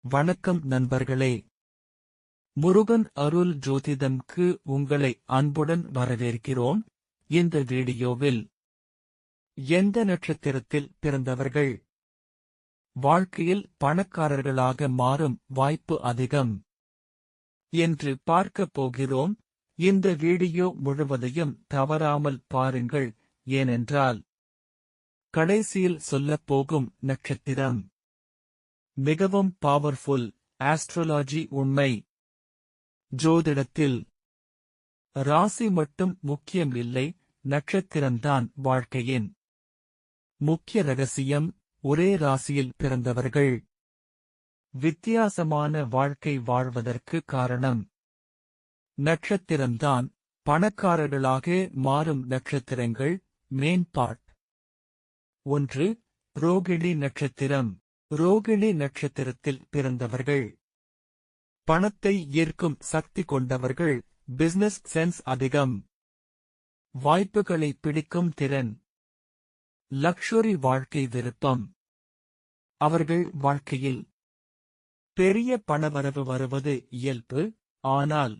வணக்கம் நண்பர்களே. முருகன் அருள் ஜோதிடம்க்கு உங்களை அன்புடன் வரவேற்கிறோம். இந்த வீடியோவில் எந்த நட்சத்திரத்தில் பிறந்தவர்கள் வாழ்க்கையில் பணக்காரர்களாக மாறும் வாய்ப்பு அதிகம் என்று பார்க்கப் போகிறோம். இந்த வீடியோ முழுவதையும் தவறாமல் பாருங்கள், ஏனென்றால் கடைசியில் சொல்லப் போகும் நட்சத்திரம் மிகவும் பவர்ஃபுல். ஆஸ்ட்ரோலாஜி உண்மை. ஜோதிடத்தில் ராசி மட்டும் முக்கியம் இல்லை, நட்சத்திரம்தான் வாழ்க்கையின் முக்கிய ரகசியம். ஒரே ராசியில் பிறந்தவர்கள் வித்தியாசமான வாழ்க்கை வாழ்வதற்கு காரணம் நட்சத்திரம்தான். பணக்காரர்களாக மாறும் நட்சத்திரங்கள் மேன்பாட். 1. ரோகிணி நட்சத்திரம். ரோகிணி நட்சத்திரத்தில் பிறந்தவர்கள் பணத்தை ஈர்க்கும் சக்தி கொண்டவர்கள். பிசினஸ் சென்ஸ் அதிகம். வாய்ப்புகளை பிடிக்கும் திறன். லக்ஷரி வாழ்க்கை விருப்பம். அவர்கள் வாழ்க்கையில் பெரிய பணவரவு வருவது இயல்பு, ஆனால்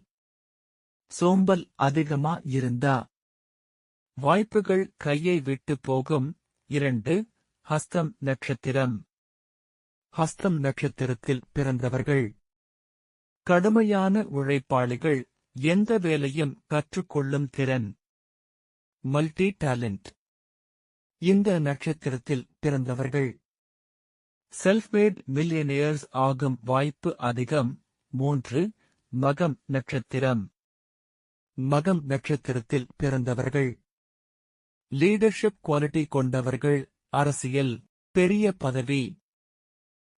சோம்பல் அதிகமா இருந்தா வாய்ப்புகள் கையை விட்டு போகும். 2. ஹஸ்தம் நட்சத்திரம். ஹஸ்தம் நட்சத்திரத்தில் பிறந்தவர்கள் கடுமையான உழைப்பாளிகள். எந்த வேலையும் கற்றுக்கொள்ளும் திறன். Multi talent. இந்த நட்சத்திரத்தில் பிறந்தவர்கள் செல்ஃப்மேட் மில்லியனியர்ஸ் ஆகும் வாய்ப்பு அதிகம். 3. மகம் நட்சத்திரம். மகம் நட்சத்திரத்தில் பிறந்தவர்கள் லீடர்ஷிப் குவாலிட்டி கொண்டவர்கள். அரசியல், பெரிய பதவி,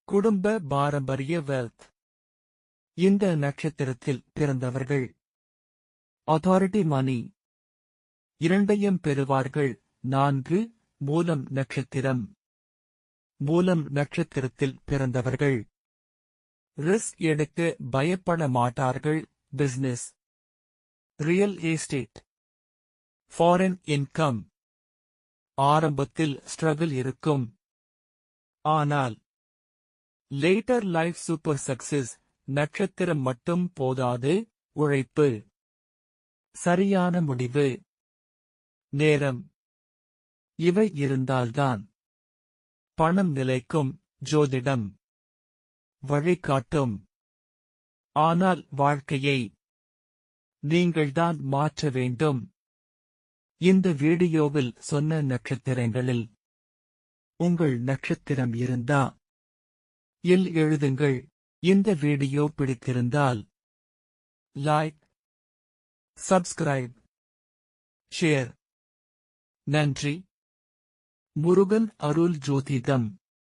குடும்ப பாரம்பரிய வெல்த். இந்த நட்சத்திரத்தில் பிறந்தவர்கள் அத்தாரிட்டி மணி இரண்டையும் பெறுவார்கள். 4. மூலம் நட்சத்திரம். மூலம் நட்சத்திரத்தில் பிறந்தவர்கள் ரிஸ்க் எடுக்க பயப்பட மாட்டார்கள். Business, real estate, foreign income. ஆரம்பத்தில் ஸ்ட்ரகிள் இருக்கும், ஆனால் லேட்டர் லைஃப் சூப்பர் சக்சஸ். நட்சத்திரம் மட்டும் போதாது, உழைப்பு, சரியான முடிவு, நேரம் இவை இருந்தால்தான் பணம் நிலைக்கும். ஜோதிடம் வழிகாட்டும், ஆனால் வாழ்க்கையை நீங்கள்தான் மாற்ற வேண்டும். இந்த வீடியோவில் சொன்ன நட்சத்திரங்களில் உங்கள் நட்சத்திரம் இருந்தா இல் எழுதுங்கள். இந்த வீடியோ பிடித்திருந்தால் லைக், சப்ஸ்கிரைப், ஷேர். நன்றி. முருகன் அருள் ஜோதிடம்.